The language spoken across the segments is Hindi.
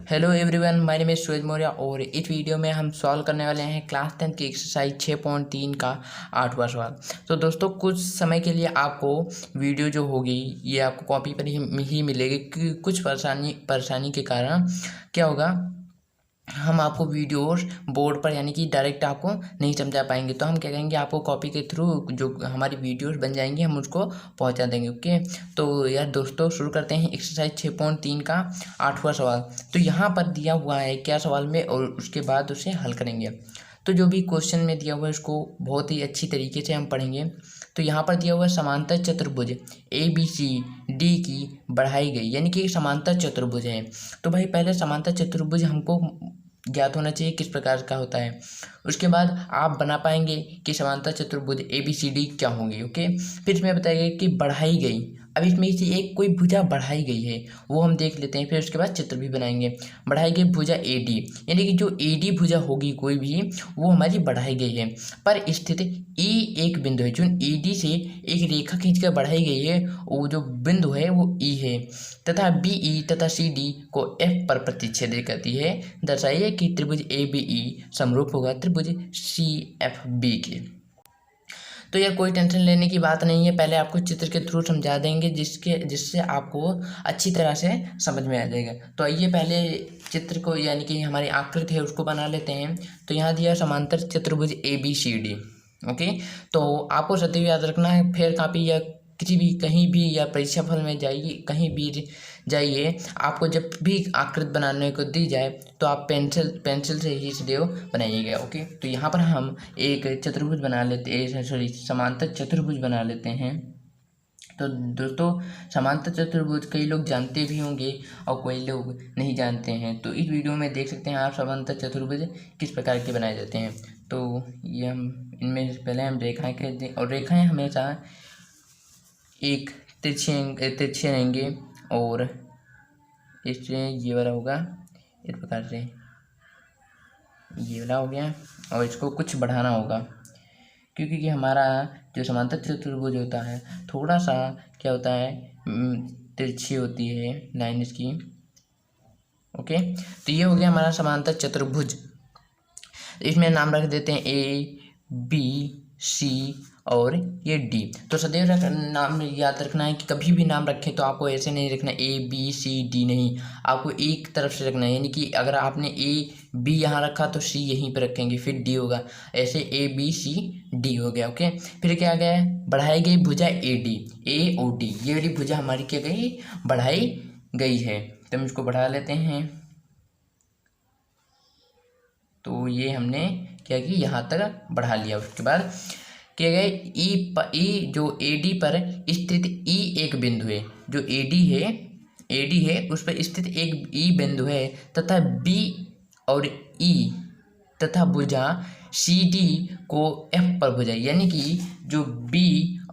Hello everyone, my name is Suraj Maurya और इस वीडियो में हम सॉल्व करने वाले हैं क्लास 10 की एक्सरसाइज 6.3 का 8वां सवाल। तो दोस्तों, कुछ समय के लिए आपको वीडियो जो होगी ये आपको कॉपी पर ही मिलेगी, क्योंकि कुछ परेशानी के कारण क्या होगा, हम आपको वीडियोस बोर्ड पर यानी कि डायरेक्ट आपको नहीं समझा पाएंगे। तो हम क्या करेंगे, आपको कॉपी के थ्रू जो हमारी वीडियोस बन जाएंगी हम उसको पहुंचा देंगे। ओके, तो यार दोस्तों, शुरू करते हैं एक्सरसाइज 6.3 का 8वां सवाल। तो यहाँ पर दिया हुआ है क्या सवाल में, और उसके बाद उसे हल करेंगे। तो जो भी क्वेश्चन में दिया हुआ है उसको बहुत ही अच्छी तरीके से हम पढ़ेंगे। तो यहाँ पर दिया हुआ है समांतर चतुर्भुज ABCD की बढ़ाई गई, यानी कि समांतर चतुर्भुज है। तो भाई पहले समांतर चतुर्भुज हमको ज्ञात होना चाहिए किस प्रकार का होता है, उसके बाद आप बना पाएंगे कि समांतर चतुर्भुज ABCD क्या होंगे। ओके, फिर इसमें बताया कि बढ़ाई गई। अब इसमें से एक कोई भुजा बढ़ाई गई है वो हम देख लेते हैं, फिर उसके बाद चित्र भी बनाएंगे। बढ़ाई गई भुजा AD, यानी कि जो AD भुजा होगी कोई भी, वो हमारी बढ़ाई गई है, पर स्थित E एक बिंदु है। जो AD से एक रेखा खींचकर बढ़ाई गई है, वो जो बिंदु है वो E है, तथा BE तथा CD को F पर प्रतिच्छेदित करती है। दर्शाइए कि त्रिभुज ABE समरूप होगा त्रिभुज CFB के। तो यार कोई टेंशन लेने की बात नहीं है, पहले आपको चित्र के थ्रू समझा देंगे जिससे आपको अच्छी तरह से समझ में आ जाएगा। तो आइए पहले चित्र को यानी कि हमारी आकृति है उसको बना लेते हैं। तो यहाँ दिया समांतर चतुर्भुज ABCD। ओके, तो आपको सदैव याद रखना है, फेर कापी या किसी भी कहीं भी या परीक्षा फल में जाइए, कहीं भी जाइए, आपको जब भी आकृति बनाने को दी जाए तो आप पेंसिल से ही सदैव बनाइएगा। ओके, तो यहाँ पर हम एक चतुर्भुज बना लेते हैं, सॉरी समांतर चतुर्भुज बना लेते हैं। तो दोस्तों, समांतर चतुर्भुज कई लोग जानते भी होंगे और कोई लोग नहीं जानते हैं। तो इस वीडियो में देख सकते हैं आप समांतर चतुर्भुज किस प्रकार के बनाए जाते हैं। तो ये हम इनमें पहले हम रेखाएं कहते हैं, और रेखाएं हमेशा एक तिरछे रहेंगे, और इससे ये वाला होगा इस प्रकार से, ये वाला हो गया, और इसको कुछ बढ़ाना होगा, क्योंकि कि हमारा जो समांतर चतुर्भुज होता है थोड़ा सा क्या होता है, तिरछी होती है लाइन इसकी। ओके, तो ये हो गया हमारा समांतर चतुर्भुज। इसमें नाम रख देते हैं ABC और ये D। तो सदैव नाम याद रखना है कि कभी भी नाम रखें तो आपको ऐसे नहीं रखना ABCD, नहीं, आपको एक तरफ से रखना है। यानी कि अगर आपने AB यहाँ रखा तो C यहीं पर रखेंगे, फिर D होगा, ऐसे ABCD हो गया। ओके, फिर क्या गया, बढ़ाई गई भुजा AOD, ये वाली भुजा हमारी क्या गई, बढ़ाई गई है। तो हम इसको बढ़ा लेते हैं। तो ये हमने क्या कि यहाँ तक बढ़ा लिया। उसके बाद क्या गए, ई जो AD पर स्थित E एक बिंदु है, जो AD है उस पर स्थित एक E बिंदु है, तथा B और E तथा भुजा CD को F पर भुजाएं, यानी कि जो B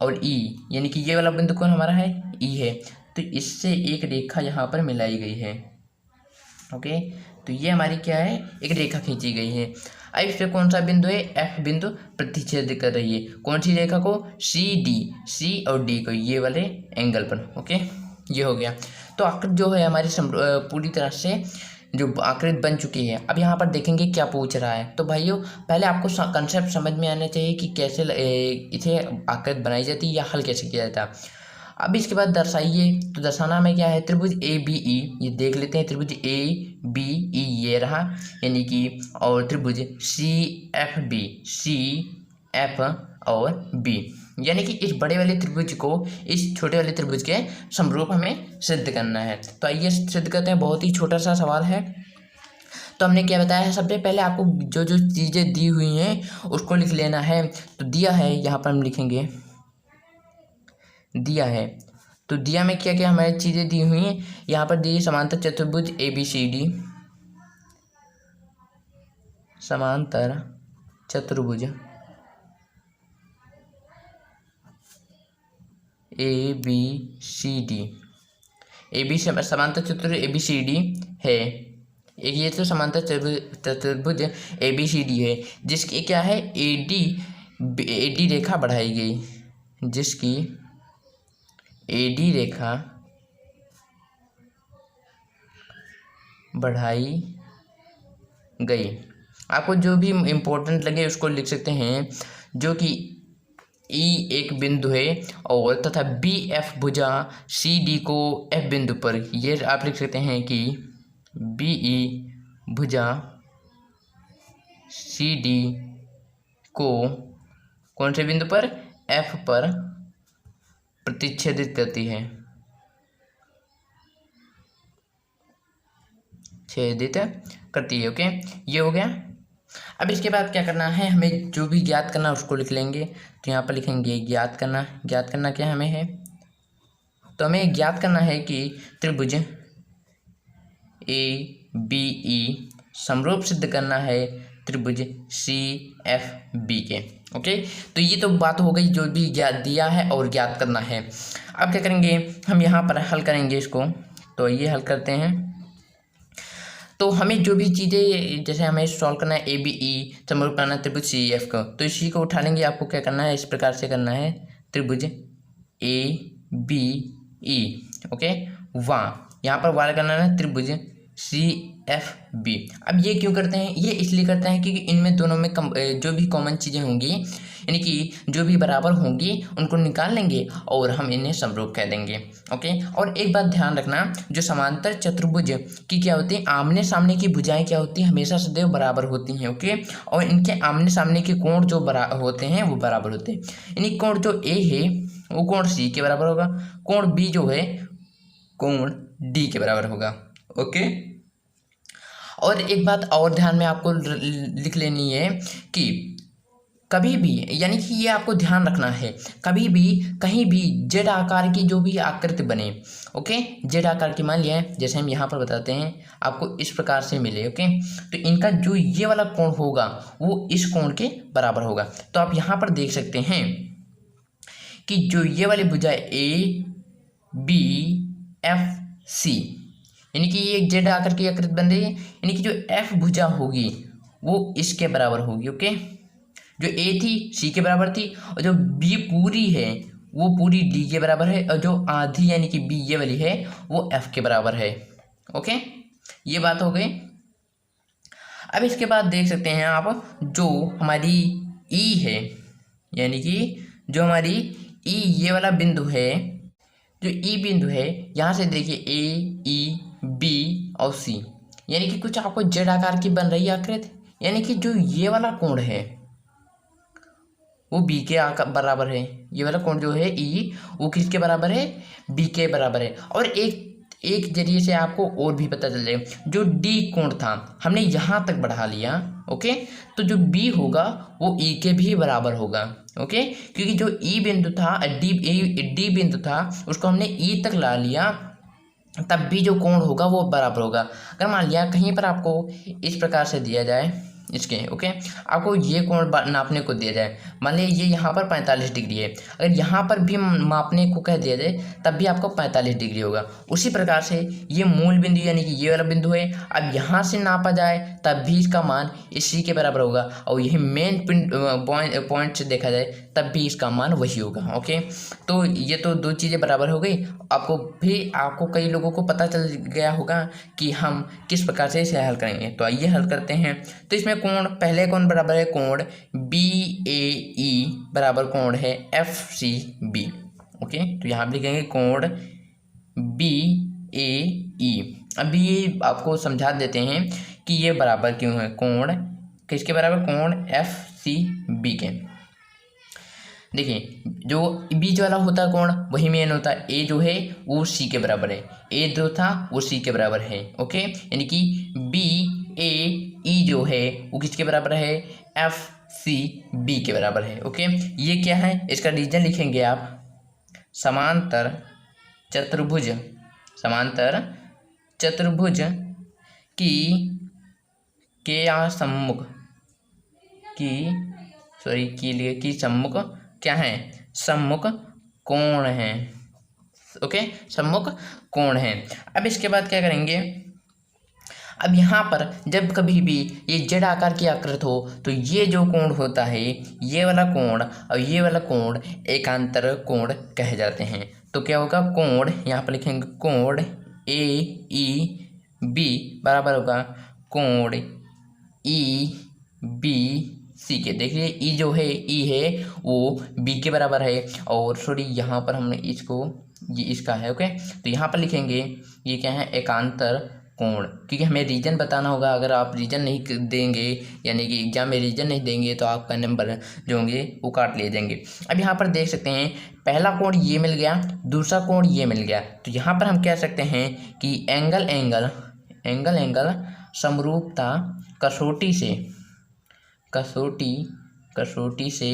और E, यानी कि ये वाला बिंदु कौन हमारा है, E है, तो इससे एक रेखा यहाँ पर मिलाई गई है। ओके, तो ये हमारी क्या है, एक रेखा खींची गई है। अब इस पे कौन सा बिंदु है, F बिंदु प्रतिच्छेद कर रही है कौन सी रेखा को, C और D को, ये वाले एंगल पर। ओके, ये हो गया। तो आकृति जो है हमारी पूरी तरह से जो आकृति बन चुकी है। अब यहाँ पर देखेंगे क्या पूछ रहा है। तो भाइयों, पहले आपको कंसेप्ट समझ में आना चाहिए कि कैसे इसे आकृति बनाई जाती है या हल कैसे किया जाता है। अब इसके बाद दर्शाइए, तो दर्शाना में क्या है, त्रिभुज ABE, ये देख लेते हैं, त्रिभुज ABE ये रहा, यानी कि, और त्रिभुज CFB, CF और B, यानी कि इस बड़े वाले त्रिभुज को इस छोटे वाले त्रिभुज के समरूप हमें सिद्ध करना है। तो आइए सिद्ध करते हैं, बहुत ही छोटा सा सवाल है। तो हमने क्या बताया है, सबसे पहले आपको जो जो चीज़ें दी हुई हैं उसको लिख लेना है। तो दिया है, यहाँ पर हम लिखेंगे दिया है। तो दिया में क्या क्या हमारी चीज़ें दी हुई हैं, यहाँ पर दी समांतर चतुर्भुज ABCD, समांतर चतुर्भुज ABCD, समांतर चतुर्भुज ABCD है एक, ये तो समांतर चतुर्भुज ABCD है, जिसकी क्या है, AD रेखा बढ़ाई गई, जिसकी AD रेखा बढ़ाई गई। आपको जो भी इम्पोर्टेंट लगे उसको लिख सकते हैं, जो कि ई एक बिंदु है और तथा बी एफ भुजा सी डी को एफ बिंदु पर, ये आप लिख सकते हैं कि बी ई भुजा सी डी को कौन से बिंदु पर, एफ पर प्रतिच्छेदित करती है, छेदित करती है। ओके, ये हो गया। अब इसके बाद क्या करना है, हमें जो भी ज्ञात करना है उसको लिख लेंगे। तो यहाँ पर लिखेंगे ज्ञात करना। ज्ञात करना क्या हमें है, तो हमें ज्ञात करना है कि त्रिभुज ए बी ई समरूप सिद्ध करना है त्रिभुज सी एफ बी के। ओके, तो ये तो बात हो गई जो भी ज्ञात दिया है और ज्ञात करना है। अब क्या करेंगे, हम यहाँ पर हल करेंगे इसको। तो ये हल करते हैं। तो हमें जो भी चीज़ें, जैसे हमें सॉल्व करना है ए बी ई समरूप करना है त्रिभुज सी एफ का, तो इसी को उठा लेंगे। आपको क्या करना है, इस प्रकार से करना है, त्रिभुज ए बी ई। ओके, वहाँ यहाँ पर वार करना है त्रिभुज सी एफ बी। अब ये क्यों करते हैं, ये इसलिए करते हैं क्योंकि इनमें दोनों में जो भी कॉमन चीज़ें होंगी, यानी कि जो भी बराबर होंगी उनको निकाल लेंगे और हम इन्हें समरूप कह देंगे। ओके, और एक बात ध्यान रखना, जो समांतर चतुर्भुज की क्या होती है, आमने सामने की भुजाएं क्या होती हैं, हमेशा सदैव बराबर होती हैं। ओके, और इनके आमने सामने के कोण जो होते हैं वो बराबर होते हैं। यानी कोण जो ए है वो कोण सी के बराबर होगा, कोण बी जो है कोण डी के बराबर होगा। ओके, और एक बात और ध्यान में आपको लिख लेनी है कि कभी भी, यानी कि ये आपको ध्यान रखना है, कभी भी कहीं भी जेड आकार की जो भी आकृति बने, ओके, जेड आकार की मान लिया है, जैसे हम यहाँ पर बताते हैं आपको इस प्रकार से मिले। ओके, तो इनका जो ये वाला कोण होगा वो इस कोण के बराबर होगा। तो आप यहाँ पर देख सकते हैं कि जो ये वाली भुजा ए बी एफ सी, यानी कि ये एक जेड आकार की आकृति बन रही है, यानी कि जो एफ भुजा होगी वो इसके बराबर होगी। ओके, जो ए थी सी के बराबर थी, और जो बी पूरी है वो पूरी डी के बराबर है, और जो आधी यानी कि बी ये वाली है वो एफ के बराबर है। ओके, ये बात हो गई। अब इसके बाद देख सकते हैं आप, जो हमारी ई है, यानी कि जो हमारी ई ये वाला बिंदु है, जो ई बिंदु है, यहाँ से देखिए ए ई बी और सी, यानी कि कुछ आपको जेड आकार की बन रही है आकृति, यानी कि जो ये वाला कोण है वो बी के आकार बराबर है। ये वाला कोण जो है ई वो किसके बराबर है, बी के बराबर है। और एक जरिए से आपको और भी पता चल जाएगा, जो डी कोण था हमने यहाँ तक बढ़ा लिया। ओके, तो जो बी होगा वो ई के भी बराबर होगा। ओके, क्योंकि जो ई बिंदु था, डी बिंदु था, उसको हमने ई तक ला लिया, तब भी जो कोण होगा वो बराबर होगा। अगर मान लिया कहीं पर आपको इस प्रकार से दिया जाए इसके, ओके, आपको ये कोण नापने को दिया जाए, मान लीजिए ये यहाँ पर 45 डिग्री है, अगर यहाँ पर भी मापने को कह दिया जाए तब भी आपको 45 डिग्री होगा। उसी प्रकार से ये मूल बिंदु यानी कि ये वाला बिंदु है, अब यहाँ से नापा जाए तब भी इसका मान इसी के बराबर होगा, और यही मेन पॉइंट से देखा जाए तब भी इसका मान वही होगा। ओके, तो ये तो दो चीज़ें बराबर हो गई। आपको कई लोगों को पता चल गया होगा कि हम किस प्रकार से इसे हल करेंगे। तो आइए हल करते हैं। तो इसमें कोण, पहले कोण बराबर है कोण बी ए ई बराबर कोण है एफ सी बी। ओके, तो यहाँ पर लिखेंगे कोण बी ए ई। अभी ये आपको समझा देते हैं कि ये बराबर क्यों है, कोण किसके बराबर, कोण एफ सी बी के। देखिए जो बीच वाला होता है कोण वही मेन होता है, ए जो है वो सी के बराबर है, ए जो था वो सी के बराबर है। ओके, यानी कि बी ए ई जो है वो किसके बराबर है, एफ सी बी के बराबर है। ओके, ये क्या है, इसका रीजन लिखेंगे आप, समांतर चतुर्भुज, समांतर चतुर्भुज के सम्मुख की सम्मुख क्या है, सम्मुख कोण है। ओके, सम्मुख कोण है। अब इसके बाद क्या करेंगे, अब यहाँ पर जब कभी भी ये जेड आकार की आकृति हो तो ये जो कोण होता है, ये वाला कोण और ये वाला कोण एकांतर कोण कहे जाते हैं। तो क्या होगा, कोण यहाँ पर लिखेंगे कोण ए ई बी बराबर होगा कोण ई बी सी के। देखिए ई जो है ई है वो बी के बराबर है, और सॉरी यहाँ पर हमने इसको ये इसका है। ओके, तो यहाँ पर लिखेंगे ये क्या है, एकांतर कोण, क्योंकि हमें रीजन बताना होगा। अगर आप रीजन नहीं देंगे यानी कि एग्जाम में रीजन नहीं देंगे तो आपका नंबर जो होंगे वो काट लिए जाएंगे। अब यहाँ पर देख सकते हैं पहला कोण ये मिल गया, दूसरा कोण ये मिल गया, तो यहाँ पर हम कह सकते हैं कि एंगल एंगल एंगल एंगल समरूपता कसौटी से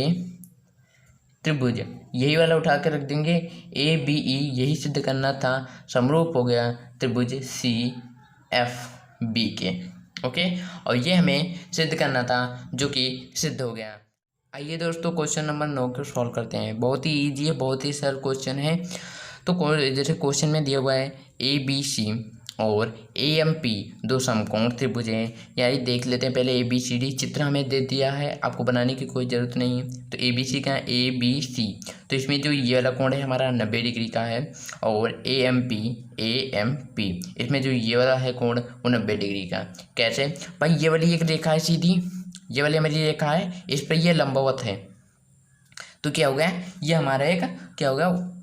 त्रिभुज, यही वाला उठा कर रख देंगे। ए बी ई यही सिद्ध करना था, समरूप हो गया त्रिभुज सी एफ बी के। ओके, और ये हमें सिद्ध करना था जो कि सिद्ध हो गया। आइए दोस्तों क्वेश्चन नंबर 9 को सॉल्व करते हैं। बहुत ही ईजी है, बहुत ही सरल क्वेश्चन है। तो जैसे क्वेश्चन में दिया हुआ है ए बी सी और ए एम पी दो समकोण त्रिभुज हैं। यानी देख लेते हैं पहले ए बी सी डी चित्र हमें दे दिया है, आपको बनाने की कोई ज़रूरत नहीं है। तो ए बी सी का ए बी सी, तो इसमें जो ये वाला कोण है हमारा 90 डिग्री का है, और ए एम पी इसमें जो ये वाला है कोण वो 90 डिग्री का। कैसे भाई, ये वाली एक रेखा है सीधी, ये वाली हमारी रेखा है, इस पर ये लंबवत है, तो क्या हो गया, ये हमारा एक क्या हो गया,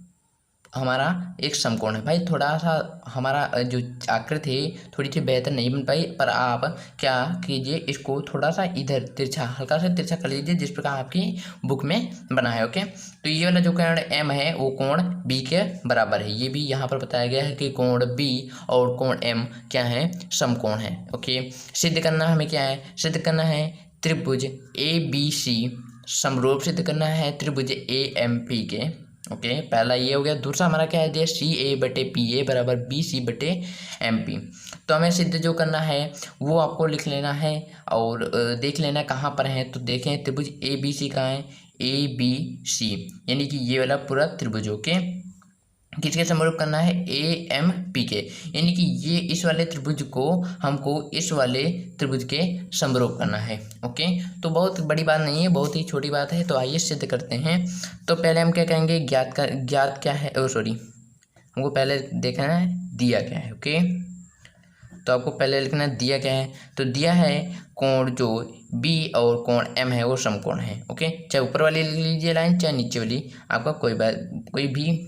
हमारा एक समकोण है। भाई थोड़ा सा हमारा जो आकृति है थोड़ी सी बेहतर नहीं बन पाई, पर आप क्या कीजिए इसको थोड़ा सा इधर तिरछा, हल्का सा तिरछा कर लीजिए जिस प्रकार आपकी बुक में बना है। ओके, तो ये वाला जो कोण एम है वो कोण बी के बराबर है। ये भी यहाँ पर बताया गया है कि कोण बी और कोण एम क्या है, समकोण है। ओके, सिद्ध करना हमें क्या है, सिद्ध करना है त्रिभुज ए बी सी समरूप सिद्ध करना है त्रिभुज ए एम पी के। ओके, पहला ये हो गया। दूसरा हमारा क्या है दिया, सी ए बटे पी ए बराबर बी सी बटे एम पी। तो हमें सिद्ध जो करना है वो आपको लिख लेना है और देख लेना कहाँ पर है। तो देखें त्रिभुज ए बी सी कहाँ है, ए बी सी यानी कि ये वाला पूरा त्रिभुज। ओके, किसके समरूप करना है, ए एम पी के, यानी कि ये इस वाले त्रिभुज को हमको इस वाले त्रिभुज के समरूप करना है। ओके, तो बहुत बड़ी बात नहीं है, बहुत ही छोटी बात है। तो आइए सिद्ध करते हैं। तो पहले हम क्या कहेंगे, ज्ञात क्या है, सॉरी हमको पहले देखना है दिया क्या है। ओके, तो आपको पहले लिखना है दिया क्या है। तो दिया है कोण जो बी और कोण एम है वो समकोण है। ओके, चाहे ऊपर वाली लिख लीजिए लाइन चाहे नीचे वाली, आपका कोई भी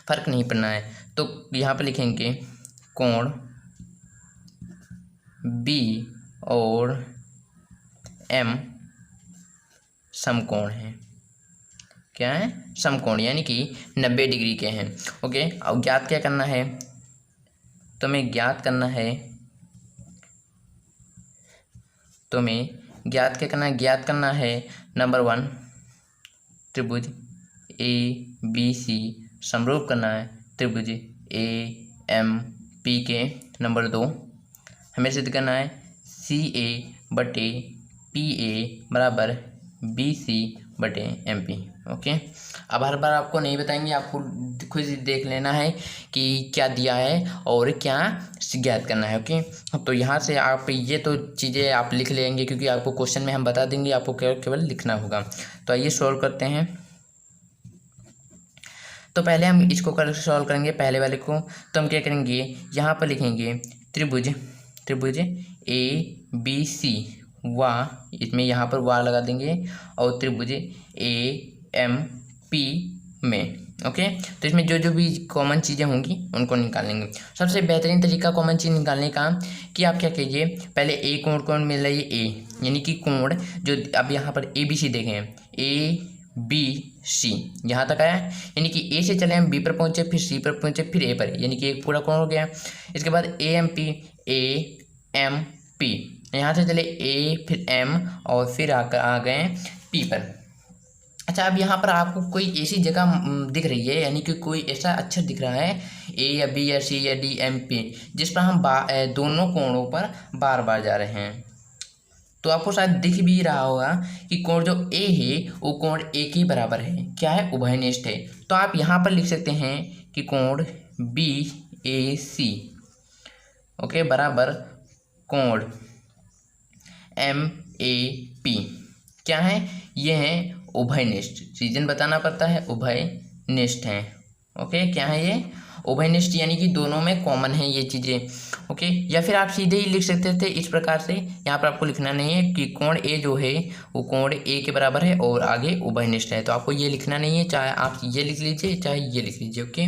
फर्क नहीं पड़ना है। तो यहाँ पर लिखेंगे कोण बी और एम समकोण है। क्या है, समकोण, यानी कि 90 डिग्री के हैं। ओके, अब ज्ञात क्या करना है, तो हमें ज्ञात करना है, ज्ञात करना है नंबर 1 त्रिभुज ए बी सी समरूप करना है त्रिभुज ए एम पी के। नंबर 2 हमें सिद्ध करना है सी ए बटे पी ए बराबर बी सी बटे एम पी। ओके, अब हर बार आपको नहीं बताएंगे, आपको खुद देख लेना है कि क्या दिया है और क्या ज्ञात करना है। ओके, तो यहाँ से आप ये तो चीज़ें आप लिख लेंगे क्योंकि आपको क्वेश्चन में हम बता देंगे, आपको केवल लिखना होगा। तो आइए सॉल्व करते हैं। तो पहले हम इसको सॉल्व करेंगे पहले वाले को। तो हम क्या करेंगे, यहाँ पर लिखेंगे त्रिभुज ए बी सी वा, इसमें यहाँ पर वा लगा देंगे, और त्रिभुज ए एम पी में। ओके, तो इसमें जो भी कॉमन चीज़ें होंगी उनको निकालेंगे। सबसे बेहतरीन तरीका कॉमन चीज़ निकालने का कि आप क्या कीजिए, पहले ए कोण मिल रही है ए, यानी कि कोण जो अब यहाँ पर ए बी सी देखें, ए बी सी यहाँ तक आया, यानी कि ए से चले हम बी पर पहुँचे, फिर सी पर पहुँचे, फिर ए पर, यानी कि एक पूरा कोण हो गया। इसके बाद ए एम पी यहाँ से चले ए फिर एम और फिर आ गए पी पर। अच्छा, अब यहाँ पर आपको कोई ऐसी जगह दिख रही है, यानी कि कोई ऐसा अक्षर दिख रहा है ए या बी या सी या डी एम पी, जिस पर हम दोनों कोणों पर बार बार जा रहे हैं। तो आपको शायद दिख भी रहा होगा कि कोण जो ए है वो कोण ए के बराबर है, क्या है, उभयनिष्ठ है। तो आप यहाँ पर लिख सकते हैं कि कोण बी ए सी ओके बराबर कोण एम ए पी क्या है, ये है उभयनिष्ठ। रीजन बताना पड़ता है, उभयनिष्ठ हैं। ओके, क्या है ये, उभयनिष्ठ, यानी कि दोनों में कॉमन है ये चीज़ें। ओके, या फिर आप सीधे ही लिख सकते थे इस प्रकार से। यहाँ पर आपको लिखना नहीं है कि कोण ए जो है वो कोण ए के बराबर है और आगे उभयनिष्ठ है, तो आपको ये लिखना नहीं है, चाहे आप ये लिख लीजिए चाहे ये लिख लीजिए। ओके,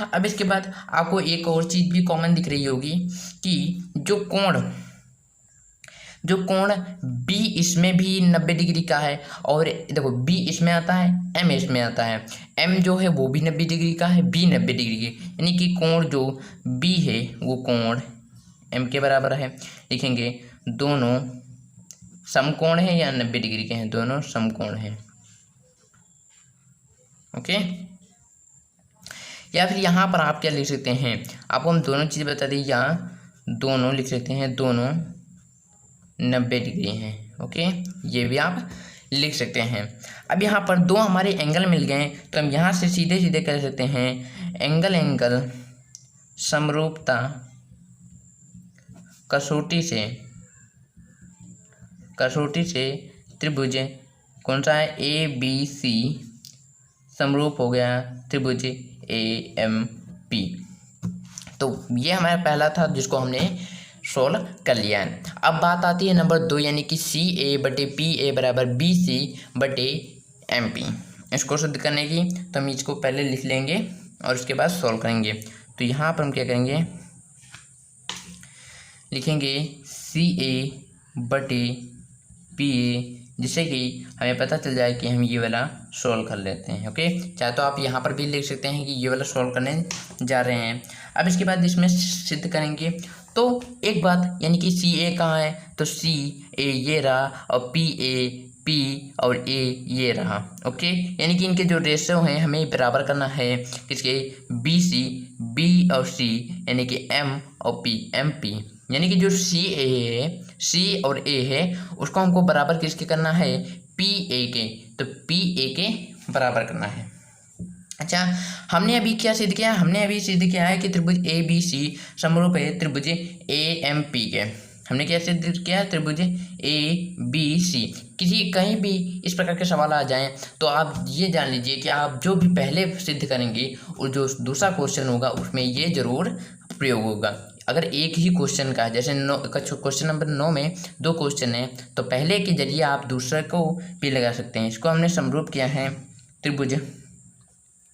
अब इसके बाद आपको एक और चीज़ भी कॉमन दिख रही होगी कि जो कोण बी इसमें भी 90 डिग्री का है, और देखो बी इसमें आता है, एम इसमें आता है, एम जो है वो भी 90 डिग्री का है, बी 90 डिग्री की, यानी कि कोण जो बी है वो कोण एम के बराबर है। लिखेंगे दोनों समकोण है या 90 डिग्री के हैं, दोनों समकोण हैं। ओके, या फिर यहाँ पर आप क्या लिख सकते हैं, आपको हम दोनों चीज़ बता दी, या दोनों लिख सकते हैं, दोनों 90 डिग्री हैं। ओके, ये भी आप लिख सकते हैं। अब यहाँ पर दो हमारे एंगल मिल गए, तो हम यहाँ से सीधे सीधे कर सकते हैं एंगल समरूपता कसौटी से त्रिभुज कौन सा है, ए बी सी समरूप हो गया त्रिभुज ए एम पी। तो ये हमारा पहला था जिसको हमने सोल्व कर लिया है। अब बात आती है नंबर 2, यानी कि सी ए बटे पी ए बराबर बी सी बटे एम पी। इसको सिद्ध करने की तो हम इसको पहले लिख लेंगे और उसके बाद सॉल्व करेंगे। तो यहाँ पर हम क्या करेंगे, लिखेंगे सी ए बटे पी ए, जिससे कि हमें पता चल जाए कि हम ये वाला सॉल्व कर लेते हैं। ओके, चाहे तो आप यहाँ पर भी लिख सकते हैं कि ये वाला सॉल्व करने जा रहे हैं। अब इसके बाद इसमें सिद्ध करेंगे। तो एक बात, यानी कि सी ए कहाँ है, तो सी ए ये रहा, और पी ए पी और ए ये रहा। ओके, यानी कि इनके जो रेशो हैं हमें बराबर करना है, किसके, बी सी, बी और सी, यानी कि एम और पी, एम पी, यानी कि जो सी ए है, सी और ए है, उसको हमको बराबर किसके करना है, पी ए के, तो पी ए के बराबर करना है। अच्छा, हमने अभी क्या सिद्ध किया, हमने अभी सिद्ध किया है कि त्रिभुज ए बी सी समरूप है त्रिभुज ए एम पी के। हमने क्या सिद्ध किया, त्रिभुज ए बी सी। किसी कहीं भी इस प्रकार के सवाल आ जाएं तो आप ये जान लीजिए कि आप जो भी पहले सिद्ध करेंगे और जो दूसरा क्वेश्चन होगा उसमें ये जरूर प्रयोग होगा। अगर एक ही क्वेश्चन का, जैसे क्वेश्चन नंबर 9 में 2 क्वेश्चन है, तो पहले के जरिए आप दूसरे को भी लगा सकते हैं। इसको हमने समरूप किया है त्रिभुज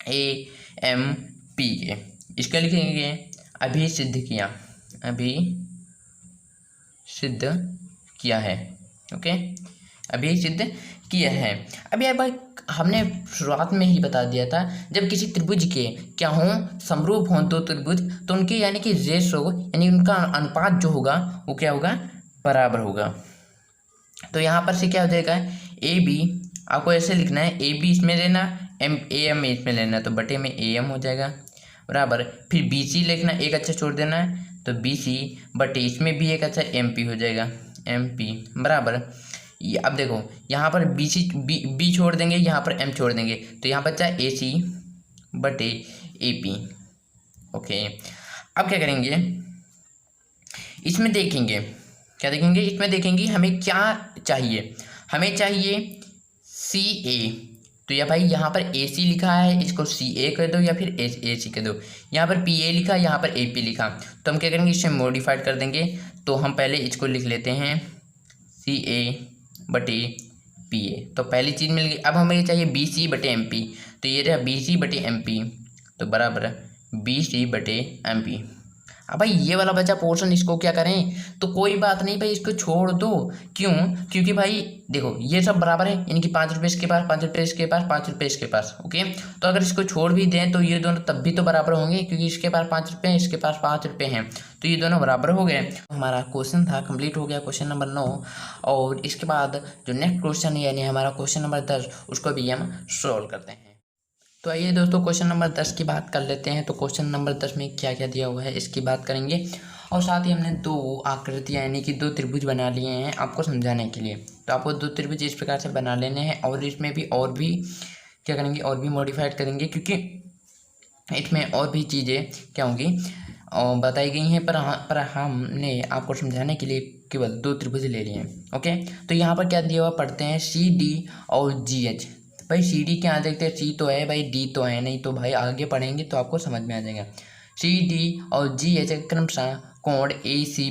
ए एम पी के। इसका लिखेंगे अभी सिद्ध किया है। ओके, अभी सिद्ध किया है। अभी एक बार हमने शुरुआत में ही बता दिया था, जब किसी त्रिभुज के क्या हों, समरूप हों दो त्रिभुज, तो उनके यानी कि रेशो, यानी उनका अनुपात जो होगा वो क्या होगा, बराबर होगा। तो यहाँ पर से क्या हो जाएगा, ए बी, आपको ऐसे लिखना है, ए बी इसमें लेना, एम ए एम इसमें लेना, तो बटे में ए एम हो जाएगा बराबर। फिर बी सी लिखना, एक अच्छा छोड़ देना है, तो बी सी बटे इसमें भी एक अच्छा एम पी हो जाएगा, एम पी बराबर। ये अब देखो यहाँ पर बी सी बी छोड़ देंगे, यहाँ पर एम छोड़ देंगे, तो यहाँ बचा ए सी बटे ए पी। ओके, अब क्या करेंगे, इसमें देखेंगे, क्या देखेंगे, इसमें देखेंगे हमें क्या चाहिए, हमें चाहिए सी ए। तो या भाई यहाँ पर ए सी लिखा है, इसको सी ए कर दो या फिर ए सी कर दो। यहाँ पर पी ए लिखा, यहाँ पर ए पी लिखा, तो हम क्या करेंगे, इसे मॉडिफाइड कर देंगे। तो हम पहले इसको लिख लेते हैं सी ए बटे पी ए, तो पहली चीज़ मिल गई। अब हमें चाहिए बी सी बटे एम पी, तो ये रहा बी सी बटे एम पी, तो बराबर बी सी बटे एम पी। अब भाई ये वाला बचा पोर्शन, इसको क्या करें, तो कोई बात नहीं भाई, इसको छोड़ दो। क्यों, क्योंकि भाई देखो ये सब बराबर है, यानी कि 5 रुपये इसके पास, 5 रुपये इसके पास, 5 रुपये इसके पास। ओके, तो अगर इसको छोड़ भी दें तो ये दोनों तब भी तो बराबर होंगे, क्योंकि इसके पास 5 रुपये, इसके पास 5 रुपये हैं, तो ये दोनों बराबर हो गए। हमारा क्वेश्चन था कंप्लीट हो गया, क्वेश्चन नंबर 9। और इसके बाद जो नेक्स्ट क्वेश्चन है, यानी हमारा क्वेश्चन नंबर 10, उसको भी हम सॉल्व करते हैं। तो आइए दोस्तों क्वेश्चन नंबर 10 की बात कर लेते हैं। तो क्वेश्चन नंबर 10 में क्या क्या दिया हुआ है इसकी बात करेंगे, और साथ ही हमने 2 आकृतियाँ यानी कि 2 त्रिभुज बना लिए हैं आपको समझाने के लिए। तो आपको 2 त्रिभुज इस प्रकार से बना लेने हैं, और इसमें भी और भी क्या करेंगे, और भी मॉडिफाइड करेंगे, क्योंकि इसमें और भी चीज़ें क्या होंगी बताई गई हैं, पर हमने आपको समझाने के लिए केवल 2 त्रिभुज ले लिए हैं। ओके, तो यहाँ पर क्या दिया हुआ पढ़ते हैं, सी डी और जी एच। भाई सी डी क्या देखते हैं, सी तो है भाई, डी तो है नहीं, तो भाई आगे पढ़ेंगे तो आपको समझ में आ जाएगा। सी डी और जी एच क्रमशः कोण ए सी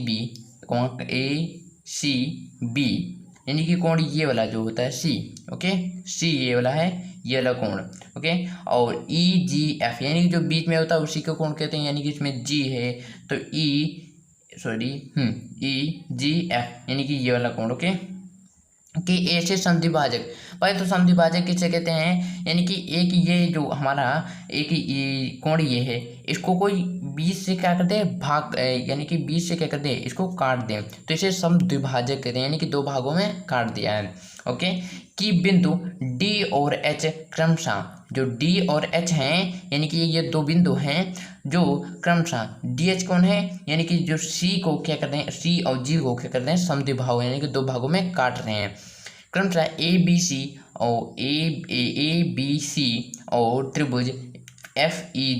बी, यानी कि कोण ये वाला जो होता है सी, ओके, सी ये वाला है, ये वाला कोण, ओके। और ई जी एफ, यानी कि जो बीच में होता है उसी को कोण कहते हैं, यानी कि इसमें जी है तो ई जी एफ, यानी कि ये वाला कोण, ओके। कि ऐसे समद्विभाजक, पहले तो समद्विभाजक किसे कहते हैं, यानी कि एक ये जो हमारा एक ये कोण ये है, इसको कोई 20 से क्या करते हैं भाग, यानी कि 20 से क्या करते हैं इसको काट दें, तो इसे समद्विभाजक कहते हैं, यानी कि दो भागों में काट दिया है, ओके। कि बिंदु डी और एच क्रमशः, जो डी और एच हैं यानी कि ये दो बिंदु हैं जो क्रमशः डी एच कौन है, यानी कि जो सी को क्या करते हैं, सी और जी को क्या करते हैं समद्विभाग, यानी कि दो भागों में काट रहे हैं। क्रमशः ए बी सी और ए बी सी और त्रिभुज एफ ई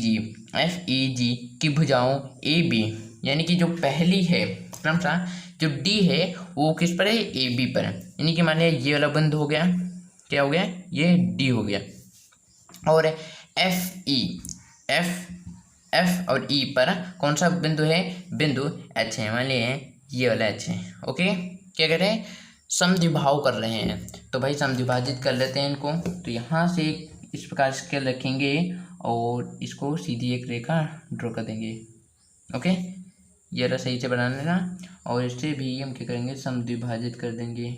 जी की भुजाओं ए बी, यानी कि जो पहली है क्रमशः जो डी है वो किस पर है, ए बी पर, यानी कि मान लिया ये वाला बिंदु हो गया, क्या हो गया, ये डी हो गया। और एफ और ई पर कौन सा बिंदु है, बिंदु एच है, मान लिया ये वाला एच है, ओके। क्या कह रहे हैं, समद्विभाव कर रहे हैं, तो भाई समद्विभाजित कर लेते हैं इनको। तो यहाँ से इस प्रकार स्केल रखेंगे और इसको सीधी एक रेखा ड्रॉ कर देंगे, ओके। ये वाला सही से बना लेना, और इससे भी हम क्या करेंगे समद्विभाजित कर देंगे।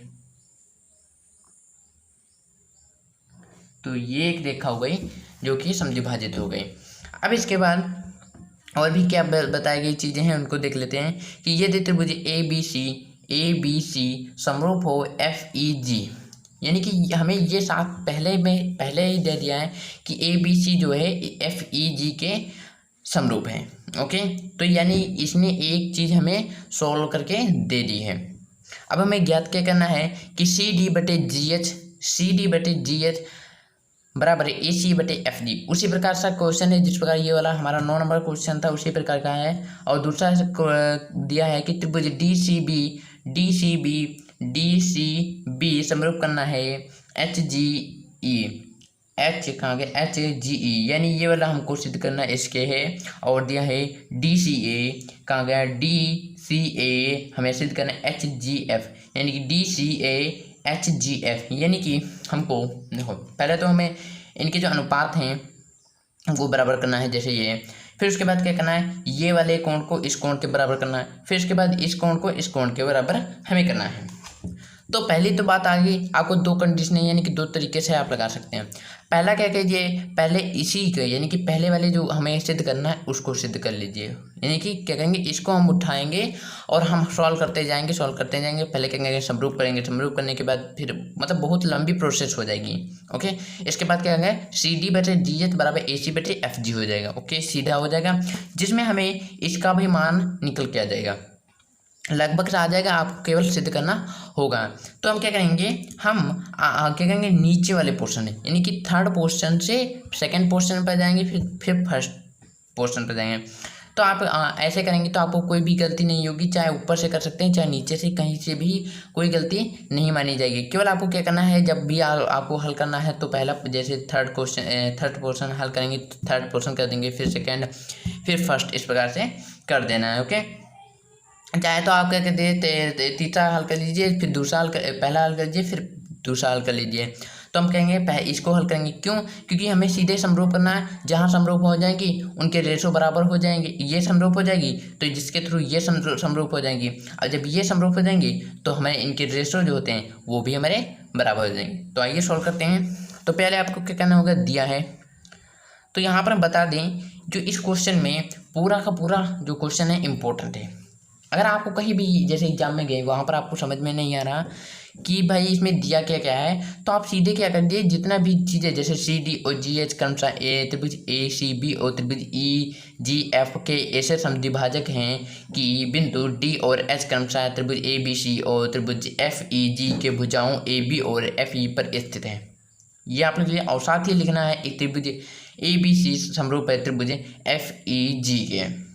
तो ये एक रेखा हो गई जो कि समद्विभाजित हो गई। अब इसके बाद और भी क्या बताई गई चीज़ें हैं उनको देख लेते हैं। कि यदि त्रिभुज ए बी सी समरूप हो एफ ई जी, यानी कि हमें ये साफ पहले ही दे दिया है कि ए बी सी जो है एफ ई जी के समरूप है, ओके। तो यानी इसने एक चीज़ हमें सॉल्व करके दे दी है। अब हमें ज्ञात क्या करना है कि सी डी बटे जी एच बराबर है ए सी बटे एफ जी। उसी प्रकार सा क्वेश्चन है जिस प्रकार ये वाला हमारा 9 नंबर क्वेश्चन था, उसी प्रकार का है। और दूसरा दिया है कि त्रिभुज डी सी बी समरूप करना है एच जी ई, एच कहाँ गया, एच जी ई, यानी ये वाला हमको सिद्ध करना इसके है। और दिया है डी सी ए, कहाँ गया, डी सी ए हमें सिद्ध करना एच जी एफ, यानी कि D C A H G F, यानी कि हमको देखो पहले तो हमें इनके जो अनुपात हैं वो बराबर करना है, जैसे ये। फिर उसके बाद क्या करना है, ये वाले कोण को इस कोण के बराबर करना है। फिर उसके बाद इस कोण को इस कोण के बराबर हमें करना है। तो पहली तो बात आ गई, आपको दो कंडीशन यानी कि दो तरीके से आप लगा सकते हैं। पहला क्या कीजिए, पहले इसी के यानी कि पहले वाले जो हमें सिद्ध करना है उसको सिद्ध कर लीजिए, यानी कि क्या करेंगे, इसको हम उठाएंगे और हम सॉल्व करते जाएंगे। पहले क्या करेंगे, समरूप करेंगे, समरूप करने के बाद फिर मतलब बहुत लंबी प्रोसेस हो जाएगी, ओके। इसके बाद क्या करेंगे, सी डी बटे डी एच बराबर ए सी बटे एफ जी हो जाएगा, ओके, सीधा हो जाएगा, जिसमें हमें इसका भी मान निकल के आ जाएगा, लगभग आ जाएगा, आपको केवल सिद्ध करना होगा। तो हम क्या करेंगे, हम क्या करेंगे, नीचे वाले पोर्शन है यानी कि थर्ड पोर्शन से सेकंड पोर्शन पर जाएंगे, फिर फर्स्ट पोर्शन पर जाएंगे। तो आप ऐसे करेंगे तो आपको कोई भी गलती नहीं होगी, चाहे ऊपर से कर सकते हैं चाहे नीचे से, कहीं से भी कोई गलती नहीं मानी जाएगी। केवल आपको क्या करना है, जब भी आपको हल करना है तो पहला जैसे थर्ड पोर्शन हल करेंगे, थर्ड पोर्शन कर देंगे, फिर सेकेंड, फिर फर्स्ट, इस प्रकार से कर देना है, ओके। चाहे तो आप क्या कहते हैं तीसरा हल कर लीजिए, फिर दूसरा पहला हल कर लीजिए, फिर दूसरा हल कर लीजिए। तो हम कहेंगे इसको हल करेंगे, क्यों, क्योंकि हमें सीधे समरूप करना है। जहाँ समरूप हो जाएंगी उनके रेशो बराबर हो जाएंगे, ये समरूप हो जाएगी तो जिसके थ्रू ये समरूप हो जाएंगी, और जब ये समरूप हो जाएंगी तो हमें इनके रेशो जो होते हैं वो भी हमारे बराबर हो जाएंगे। तो आइए सॉल्व करते हैं। तो पहले आपको क्या करना होगा, दिया है तो यहाँ पर हम बता दें, जो इस क्वेश्चन में पूरा का पूरा जो क्वेश्चन है इम्पोर्टेंट है। अगर आपको कहीं भी जैसे एग्जाम में गए वहाँ पर आपको समझ में नहीं आ रहा कि भाई इसमें दिया क्या क्या है, तो आप सीधे क्या कर दिए, जितना भी चीज़ें जैसे सी डी और जी एच क्रमशः ए त्रिभुज ए सी बी और त्रिभुज ई जी एफ के ऐसे समद्विभाजक हैं कि बिंदु डी और एच क्रमशः त्रिभुज ए बी सी और त्रिभुज एफ ई जी के भुजाओं ए बी और एफ ई पर स्थित है। ये आपने लिए, और साथ ही लिखना है एक त्रिभुज ए बी सी समरूप है त्रिभुज एफ ई जी के।